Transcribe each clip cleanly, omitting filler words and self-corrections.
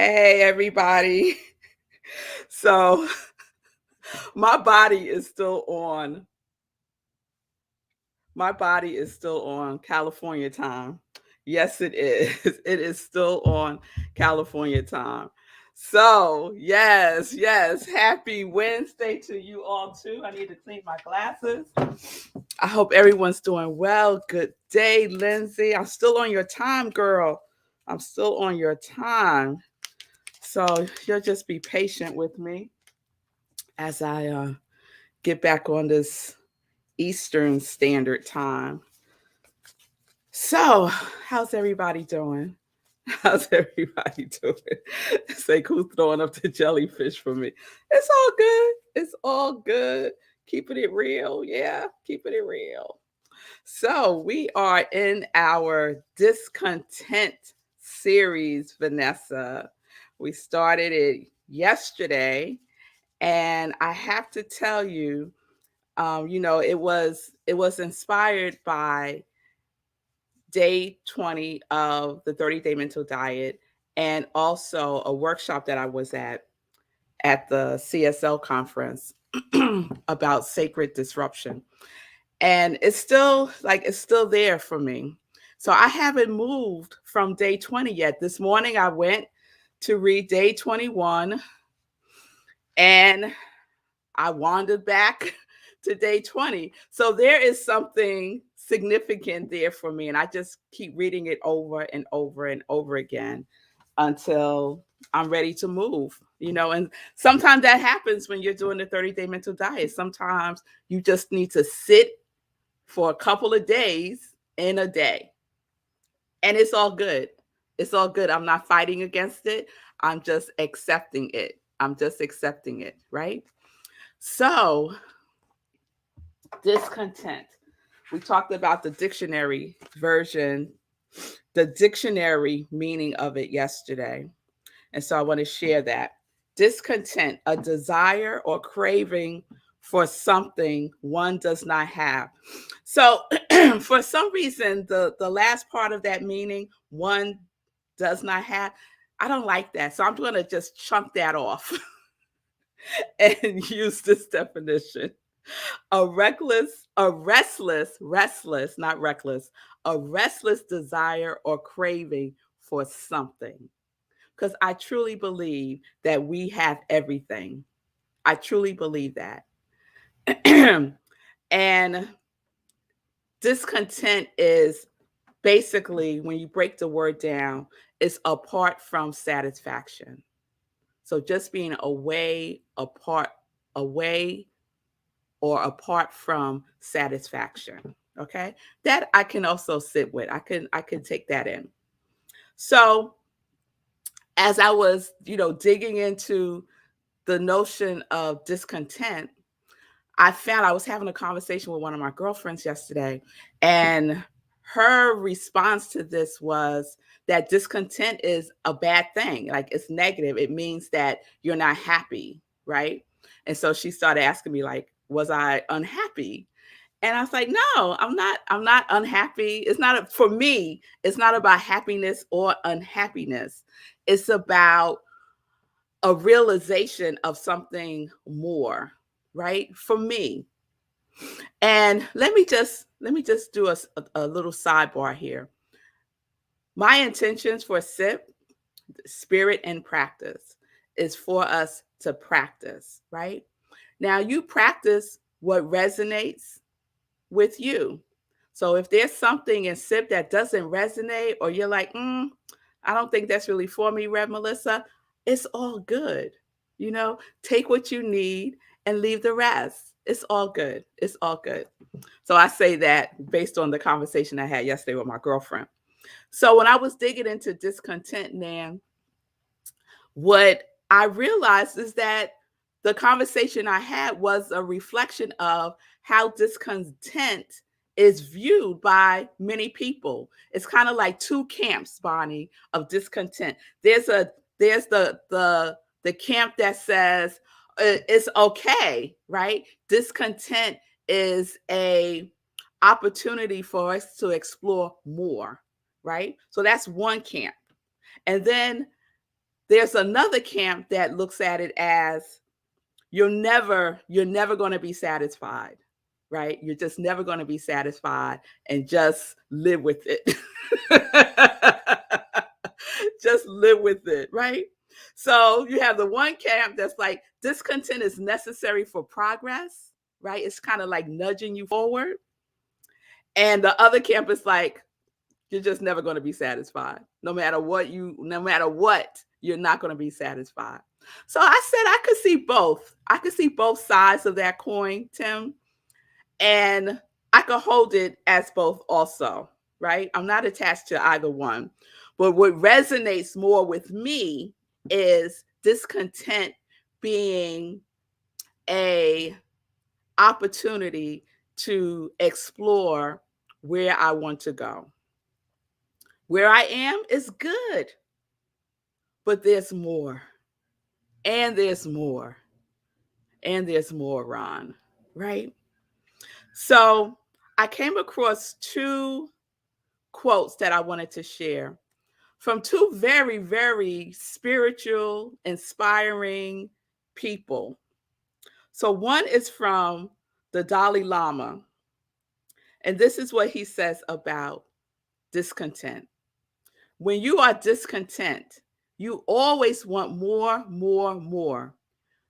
Hey, everybody. So, my body is still on my body is still on California time. Yes, it is. It is still on California time. So, yes. Happy Wednesday to you all too. I need to clean my glasses. I hope everyone's doing well. Good day, Lindsay. I'm still on your time, girl. I'm still on your time. So, you'll just be patient with me as I get back on this Eastern Standard Time. So, how's everybody doing? How's everybody doing? Say, who's throwing up the jellyfish for me? It's all good. It's all good. Keeping it real. Yeah, keeping it real. So, we are in our Discontent Series, Vanessa. We started it yesterday, and I have to tell you, it was inspired by day 20 of the 30-day mental diet, and also a workshop that I was at the CSL conference about sacred disruption. And it's still there for me. So I haven't moved from day 20 yet. This morning I went to read day 21, and I wandered back to day 20. So there is something significant there for me. And I just keep reading it over and over and over again until I'm ready to move. And sometimes that happens when you're doing the 30-day mental diet. Sometimes you just need to sit for a couple of days in a day. And it's all good. It's all good. I'm not fighting against it. I'm just accepting it. I'm just accepting it, right? So, discontent. We talked about the dictionary version, the dictionary meaning of it yesterday. And so I want to share that. Discontent, a desire or craving for something one does not have. So, for some reason, the last part of that meaning, one does not have, I don't like that. So I'm going to just chunk that off and use this definition. A restless, not reckless, a restless desire or craving for something. Because I truly believe that we have everything. I truly believe that. And discontent is basically, when you break the word down, is apart from satisfaction. So just being away or apart from satisfaction. Okay. That I can also sit with. I can take that in. So as I was, digging into the notion of discontent, I found I was having a conversation with one of my girlfriends yesterday, and her response to this was that discontent is a bad thing. Like, it's negative. It means that you're not happy, right? And so she started asking me, like, was I unhappy? And I was like, no, I'm not unhappy. For me, it's not about happiness or unhappiness. It's about a realization of something more, right? For me. And let me just do a little sidebar here. My intentions for SIP, spirit and practice, is for us to practice, right? Now you practice what resonates with you. So if there's something in SIP that doesn't resonate, or you're like, I don't think that's really for me, Rev Melissa, it's all good. Take what you need and leave the rest. It's all good. It's all good. So I say that based on the conversation I had yesterday with my girlfriend. So when I was digging into discontent, Nan, what I realized is that the conversation I had was a reflection of how discontent is viewed by many people. It's kind of like two camps, Bonnie, of discontent. There's the camp that says it's okay, right? Discontent is a opportunity for us to explore more, right? So that's one camp. And then There's another camp that looks at it as you're never going to be satisfied, right? You're just never going to be satisfied, and just live with it. Just live with it, right? So you have the one camp that's like discontent is necessary for progress, right? It's kind of like nudging you forward. And the other camp is like, you're just never going to be satisfied. No matter what, you're not going to be satisfied. So I said I could see both. I could see both sides of that coin, Tim. And I could hold it as both also, right? I'm not attached to either one. But what resonates more with me is discontent being a opportunity to explore where I want to go. Where I am is good, but there's more. And there's more. And there's more, Ron, right? So I came across two quotes that I wanted to share from two very, very spiritual, inspiring people. So one is from the Dalai Lama, and this is what he says about discontent. When you are discontent, you always want more, more, more.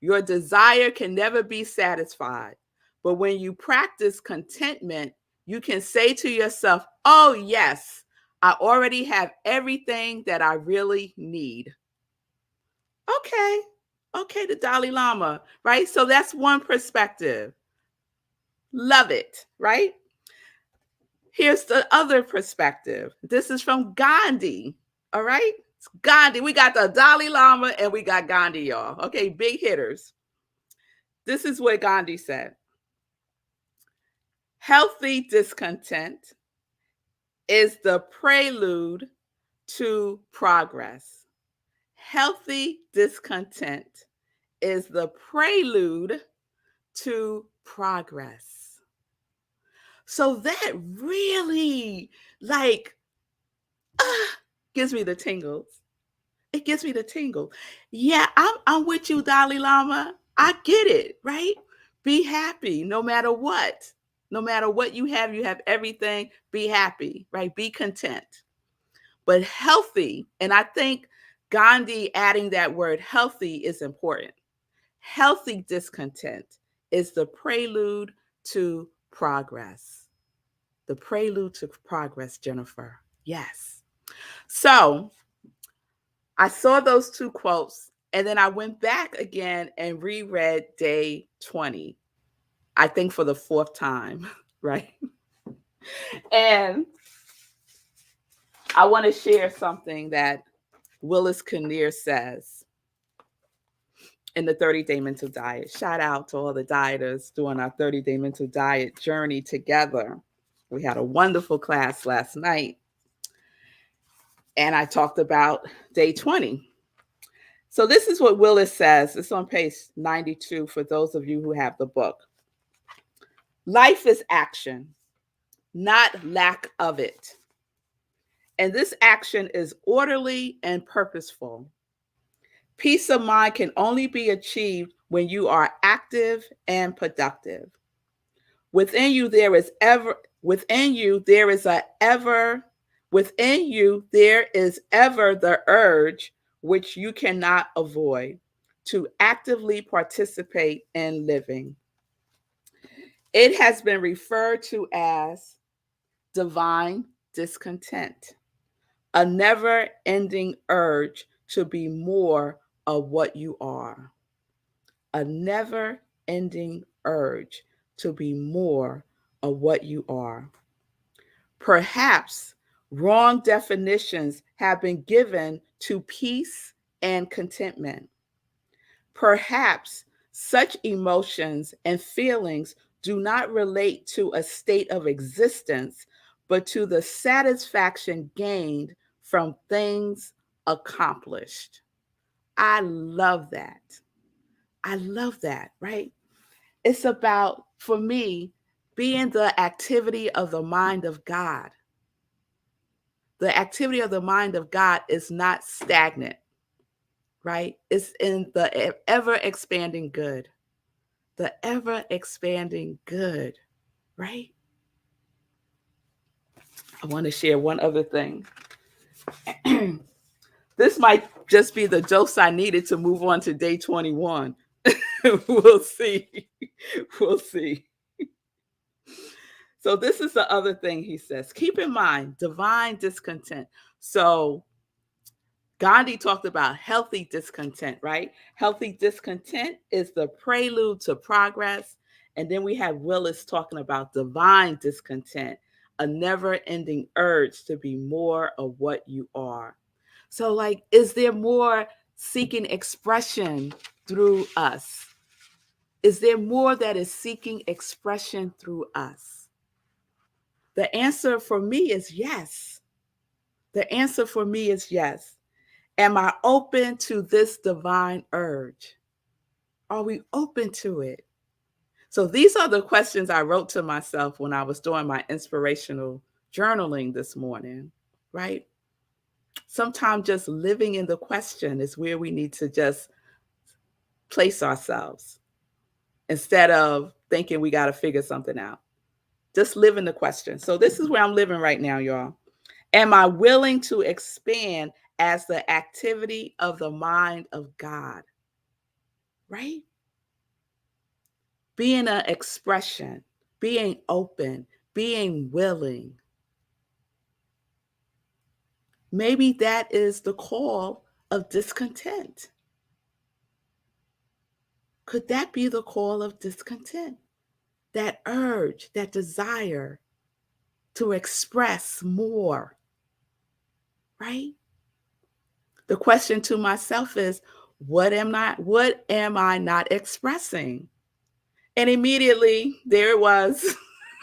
Your desire can never be satisfied. But when you practice contentment, you can say to yourself, oh, yes, I already have everything that I really need. Okay, the Dalai Lama, right? So that's one perspective. Love it, right? Here's the other perspective. This is from Gandhi, all right? It's Gandhi. We got the Dalai Lama and we got Gandhi, y'all. Okay, big hitters. This is what Gandhi said. Healthy discontent is the prelude to progress. Healthy discontent is the prelude to progress. So that really gives me the tingles. It gives me the tingle. Yeah, I'm with you, Dalai Lama. I get it, right? Be happy no matter what. No matter what you have everything. Be happy, right? Be content. But healthy, and I think Gandhi adding that word healthy is important. Healthy discontent is the prelude to progress. The prelude to progress, Jennifer. Yes. So I saw those two quotes, and then I went back again and reread day 20, I think for the fourth time, right? And I want to share something that Willis Kinnear says in the 30-day mental diet. Shout out to all the dieters doing our 30-day mental diet journey together. We had a wonderful class last night, and I talked about day 20. So this is what Willis says. It's on page 92 for those of you who have the book. Life is action, not lack of it. And this action is orderly and purposeful. Peace of mind can only be achieved when you are active and productive. Within you there is ever the urge, which you cannot avoid, to actively participate in living. It has been referred to as divine discontent, a never-ending urge to be more of what you are. A never-ending urge to be more of what you are. Perhaps wrong definitions have been given to peace and contentment. Perhaps such emotions and feelings do not relate to a state of existence, but to the satisfaction gained from things accomplished. I love that. I love that, right? It's about, for me, being the activity of the mind of God. The activity of the mind of God is not stagnant. right? It's in the ever expanding good, the ever expanding good, right? I want to share one other thing. This might just be the dose I needed to move on to day 21. We'll see. We'll see. So, this is the other thing he says. Keep in mind, divine discontent. So, Gandhi talked about healthy discontent, right? Healthy discontent is the prelude to progress. And then we have Willis talking about divine discontent, a never ending urge to be more of what you are. So, like, is there more seeking expression through us? Is there more that is seeking expression through us? The answer for me is yes. The answer for me is yes. Am I open to this divine urge? Are we open to it? So these are the questions I wrote to myself when I was doing my inspirational journaling this morning, right? Sometimes just living in the question is where we need to just place ourselves instead of thinking we got to figure something out. Just live in the question. So this is where I'm living right now, y'all. Am I willing to expand as the activity of the mind of God? Right? Being an expression, being open, being willing. Maybe that is the call of discontent. Could that be the call of discontent? That urge, that desire to express more, right? The question to myself is, what am I not expressing? And immediately there it was.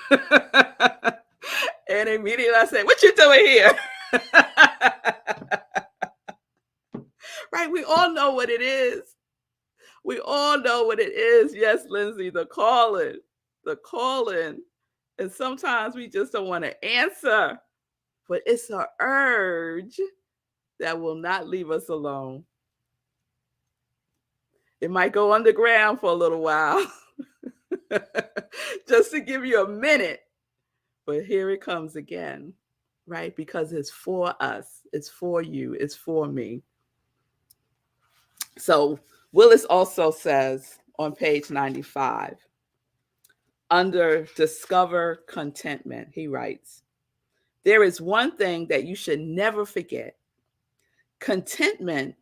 And immediately I said, what you doing here? Right? We all know what it is. We all know what it is. Yes, Lindsay, the calling, the calling. And sometimes we just don't want to answer, but it's an urge that will not leave us alone. It might go underground for a little while, just to give you a minute. But here it comes again, right? Because it's for us, it's for you, it's for me. So Willis also says on page 95, under Discover Contentment, he writes, there is one thing that you should never forget. Contentment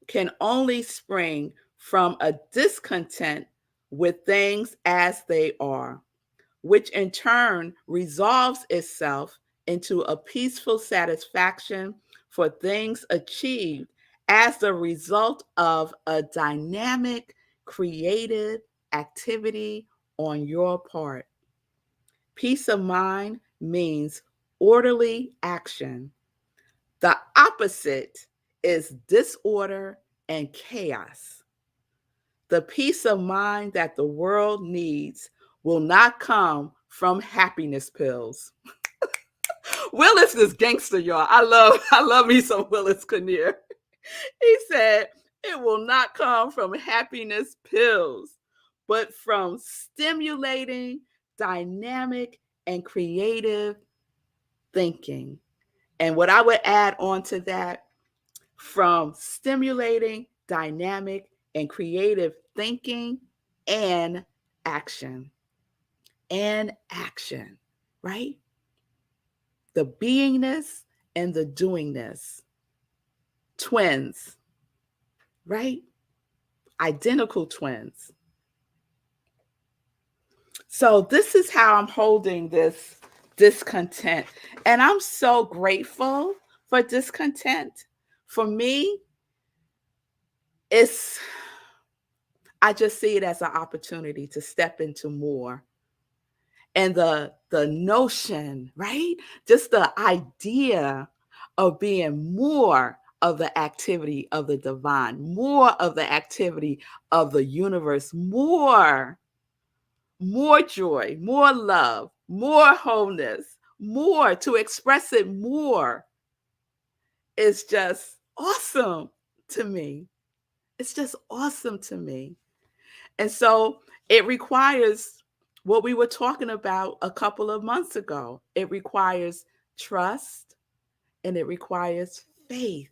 can only spring from a discontent with things as they are, which in turn resolves itself into a peaceful satisfaction for things achieved as the result of a dynamic, creative activity on your part. Peace of mind means orderly action. The opposite is disorder and chaos. The peace of mind that the world needs will not come from happiness pills. Willis is gangster, y'all. I love me some Willis Kinnear. He said, it will not come from happiness pills, but from stimulating, dynamic, and creative thinking. And what I would add on to that, from stimulating, dynamic, and creative thinking and action. And action, right? The beingness and the doingness. Twins, right? Identical twins. So this is how I'm holding this discontent. And I'm so grateful for discontent. For me, I just see it as an opportunity to step into more. And the notion, right? Just the idea of being more of the activity of the divine, more of the activity of the universe, more joy, more love, more wholeness, more to express it more is just awesome to me. It's just awesome to me. And so it requires what we were talking about a couple of months ago. It requires trust and it requires faith,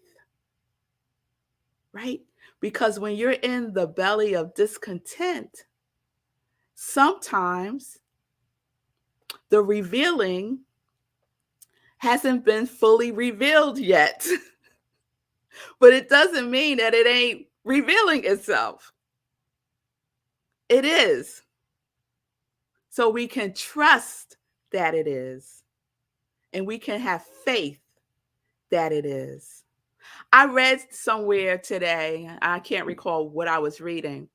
right? Because when you're in the belly of discontent, sometimes the revealing hasn't been fully revealed yet. But it doesn't mean that it ain't revealing itself. It is. So we can trust that it is. And we can have faith that it is. I read somewhere today, I can't recall what I was reading.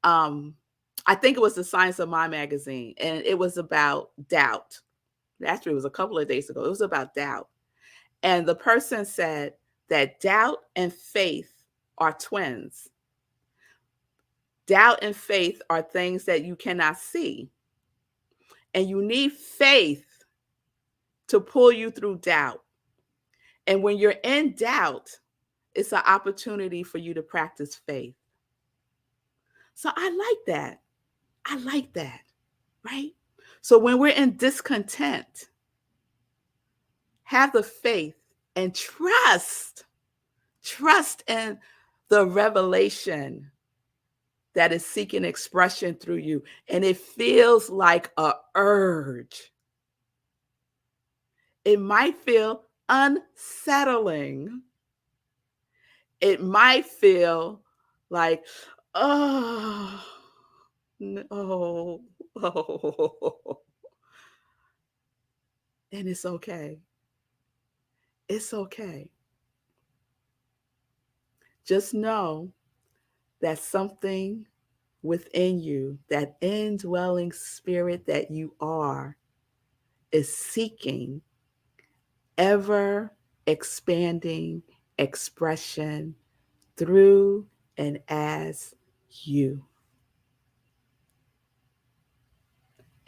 I think it was the Science of Mind magazine, and it was about doubt. Actually, it was a couple of days ago. It was about doubt. And the person said that doubt and faith are twins. Doubt and faith are things that you cannot see. And you need faith to pull you through doubt. And when you're in doubt, it's an opportunity for you to practice faith. So I like that. I like that, right? So when we're in discontent, have the faith and trust in the revelation that is seeking expression through you. And it feels like a urge. It might feel unsettling. It might feel like, oh, no. Oh. And it's okay. It's okay. Just know that something within you, that indwelling spirit that you are, is seeking ever expanding expression through and as you.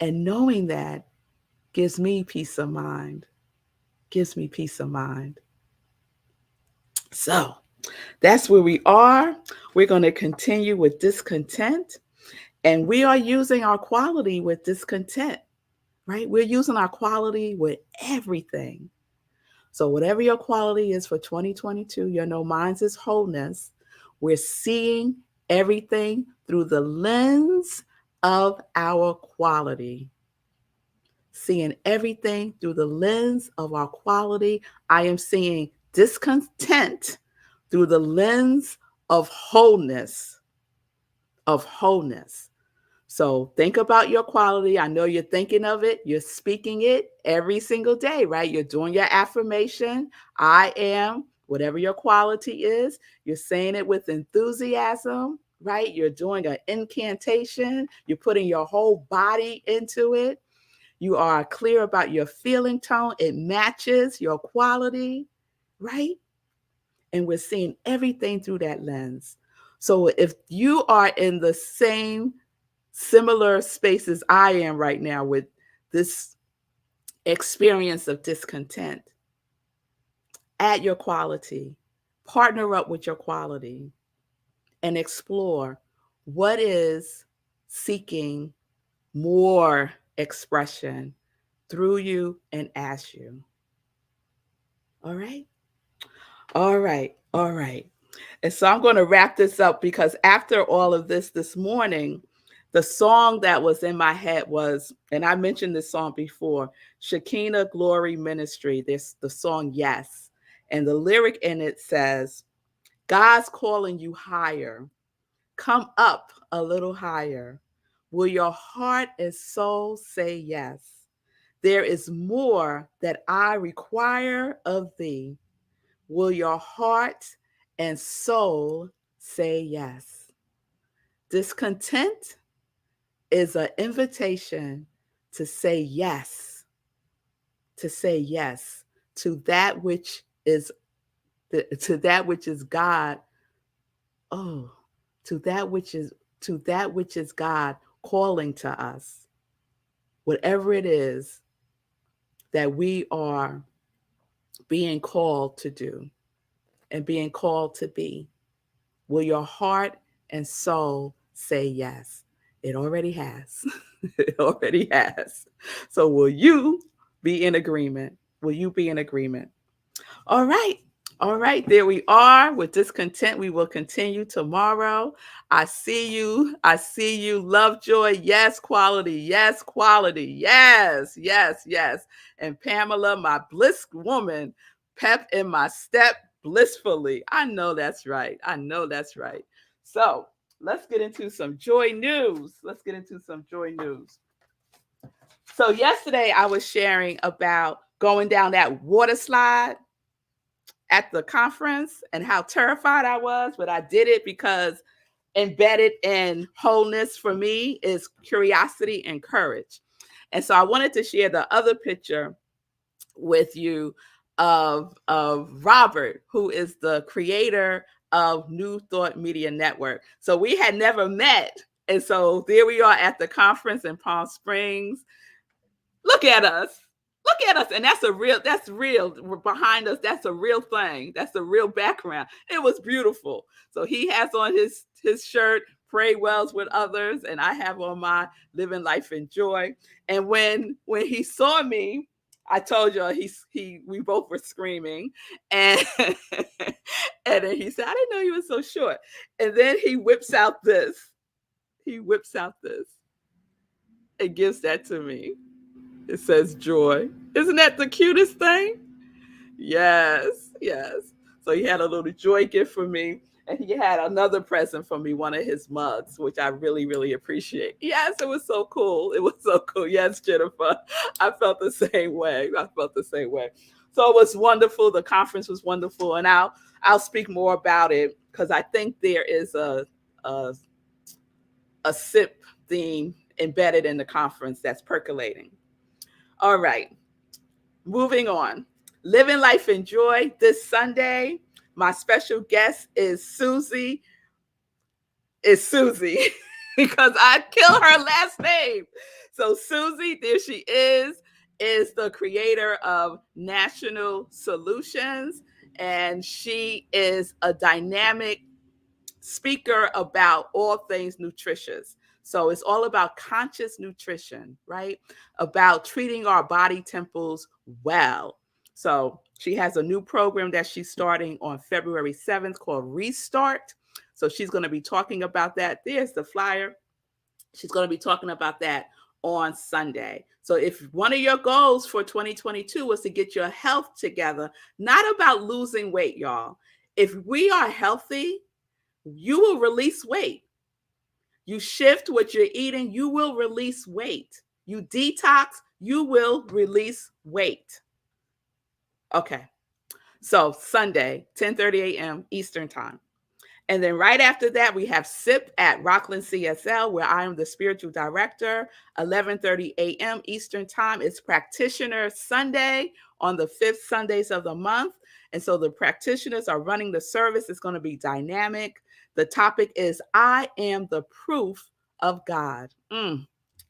And knowing that gives me peace of mind, gives me peace of mind. So that's where we are. We're going to continue with discontent, and we are using our quality with discontent, right? We're using our quality with everything. So whatever your quality is for 2022, you know, mine's is wholeness. We're seeing everything through the lens of our quality. Seeing everything through the lens of our quality. I am seeing discontent through the lens of wholeness, of wholeness. So think about your quality. I know you're thinking of it. You're speaking it every single day, right? You're doing your affirmation. I am, whatever your quality is. You're saying it with enthusiasm, right? You're doing an incantation. You're putting your whole body into it. You are clear about your feeling tone. It matches your quality, right? And we're seeing everything through that lens. So if you are in the same similar spaces I am right now with this experience of discontent, add your quality, partner up with your quality, and explore what is seeking more expression through you and as you. All right? All right. All right. And so I'm going to wrap this up because after all of this morning, the song that was in my head was, and I mentioned this song before, Shekinah Glory Ministry. There's the song Yes. And the lyric in it says, God's calling you higher. Come up a little higher. Will your heart and soul say yes? There is more that I require of thee. Will your heart and soul say yes? Discontent is an invitation to say yes, to that which is God. Oh, to that which is God calling to us. Whatever it is that we are being called to do and being called to be. Will your heart and soul say yes? It already has. It already has. So will you be in agreement? Will you be in agreement? All right. All right. There we are with Discontent. We will continue tomorrow. I see you. I see you. Love, joy. Yes, quality. Yes, quality. Yes, yes, yes. And Pamela, my bliss woman, pep in my step blissfully. I know that's right. I know that's right. So let's get into some joy news. Let's get into some joy news. So yesterday I was sharing about going down that water slide at the conference and how terrified I was, but I did it because embedded in wholeness for me is curiosity and courage. And so I wanted to share the other picture with you of Robert, who is the creator of New Thought Media Network. So we had never met. And so there we are at the conference in Palm Springs. Look at us. Look at us. And that's real behind us. That's a real thing. That's a real background. It was beautiful. So he has on his shirt, Pray Wells with Others, and I have on my Living Life in Joy. And when he saw me, I told you we both were screaming. And and then he said, I didn't know you were so short. And then he whips out this. He whips out this and gives that to me. It says joy. Isn't that the cutest thing? Yes, yes. So he had a little joy gift for me. And he had another present for me, one of his mugs, which I really, really appreciate. Yes, it was so cool. It was so cool. Yes, Jennifer. I felt the same way. I felt the same way. So it was wonderful. The conference was wonderful. And I'll speak more about it because I think there is a SIP theme embedded in the conference that's percolating. All right. Moving on. Living Life in Joy this Sunday. My special guest is Susie. Because I kill her last name. So Susie, there she is the creator of National Solutions. And she is a dynamic speaker about all things nutritious. So it's all about conscious nutrition, right? About treating our body temples well. So she has a new program that she's starting on February 7th called Restart. So she's going to be talking about that. There's the flyer. She's going to be talking about that on Sunday. So if one of your goals for 2022 was to get your health together, not about losing weight, y'all. If we are healthy, you will release weight. You shift what you're eating, you will release weight. You detox, you will release weight. Okay. So Sunday, 10:30 a.m. Eastern Time. And then right after that, we have SIP at Rockland CSL, where I am the spiritual director, 11:30 a.m. Eastern Time. It's Practitioner Sunday on the 5th Sundays of the month. And so the practitioners are running the service. It's going to be dynamic. The topic is I am the proof of God.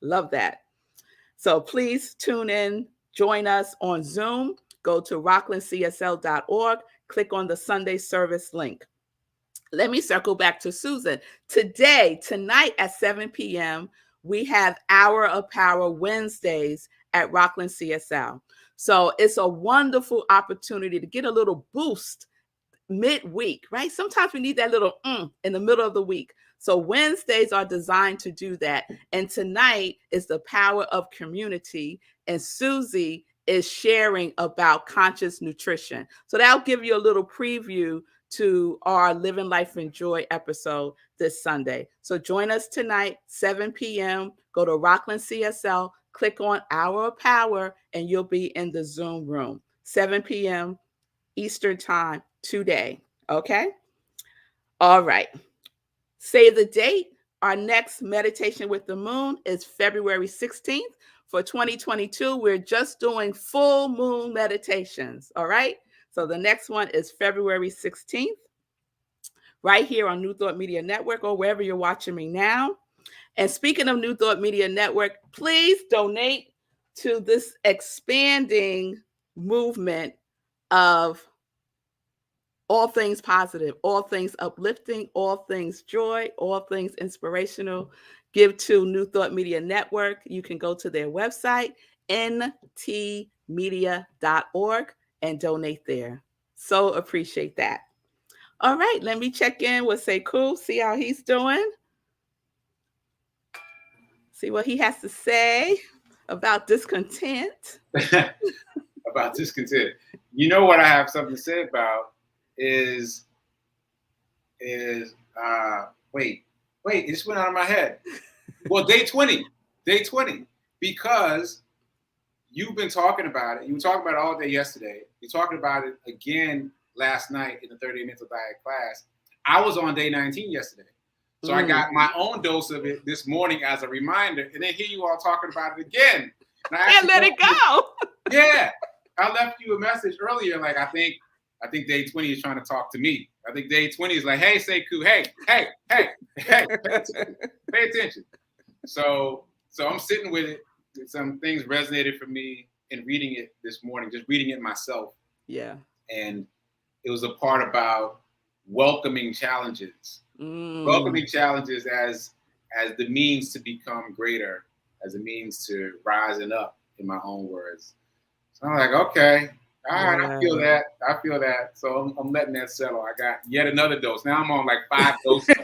Love that. So please tune in, join us on Zoom. Go to rocklandcsl.org, click on the Sunday service link. Let me circle back to Susan. Tonight at 7 p.m., we have Hour of Power Wednesdays at Rockland CSL. So it's a wonderful opportunity to get a little boost midweek, right? Sometimes we need that little in the middle of the week. So Wednesdays are designed to do that. And tonight is the power of community. And Susie is sharing about conscious nutrition. So that'll give you a little preview to our Living Life in Joy episode this Sunday. So join us tonight, 7 p.m. Go to Rockland CSL, click on Hour of Power, and you'll be in the Zoom room, 7 p.m. Eastern Time today. Okay? All right. Save the date. Our next meditation with the moon is February 16th. For 2022, we're just doing full moon meditations. All right? So the next one is February 16th, right here on New Thought Media Network or wherever you're watching me now. And speaking of New Thought Media Network, please donate to this expanding movement of all things positive, all things uplifting, all things joy, all things inspirational. Give to New Thought Media Network. You can go to their website, ntmedia.org, and donate there. So appreciate that. All right, let me check in with Sekou, see how he's doing. See what he has to say about discontent. About discontent. You know what I have something to say about is wait, it just went out of my head. Well, day 20, because you've been talking about it. You were talking about it all day yesterday. You're talking about it again last night in the 30-day mental diet class. I was on day 19 yesterday. So I got my own dose of it this morning as a reminder. And then here you all talking about it again. And I can't let it go. Yeah. I left you a message earlier. Like, I think day 20 is trying to talk to me. I think day 20 is like, hey, Sekou, hey, pay attention. So I'm sitting with it. Some things resonated for me in reading it this morning, just reading it myself. Yeah. And it was a part about welcoming challenges. Welcoming challenges as the means to become greater, as a means to rising up, in my own words. So I'm like, okay, all right, I feel that. So I'm letting that settle. I got yet another dose. Now I'm on like 5 doses.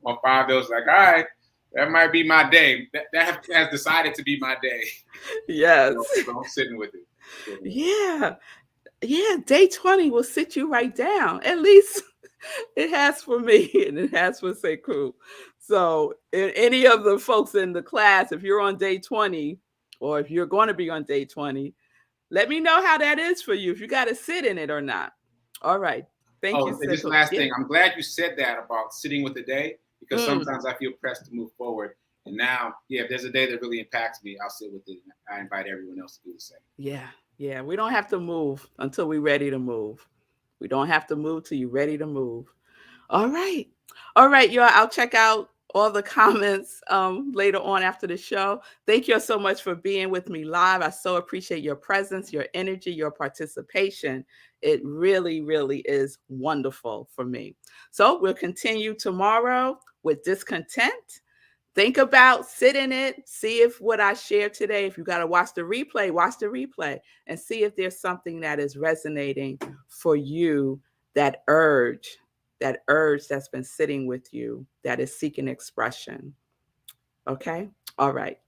On 5 doses, like, all right, that might be my day. That has decided to be my day. Yes. So I'm sitting with it. Yeah. Day 20 will sit you right down. At least it has for me, and it has for Sekou. So any of the folks in the class, if you're on day 20, or if you're going to be on day 20, let me know how that is for you, if you got to sit in it or not. All right. Thank you, Sekou. This last thing, I'm glad you said that about sitting with the day, because sometimes I feel pressed to move forward. And now, if there's a day that really impacts me, I'll sit with it. I invite everyone else to do the same. Yeah. We don't have to move until we're ready to move. We don't have to move till you're ready to move. All right, y'all. I'll check out all the comments later on after the show. Thank you so much for being with me live. I so appreciate your presence, your energy, your participation. It really, really is wonderful for me. So we'll continue tomorrow with discontent. Think about, sit in it, see if what I shared today, if you got to watch the replay and see if there's something that is resonating for you, that urge that's been sitting with you, that is seeking expression. Okay? All right.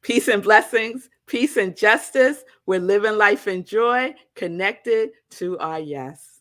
Peace and blessings, peace and justice. We're living life in joy, connected to our yes.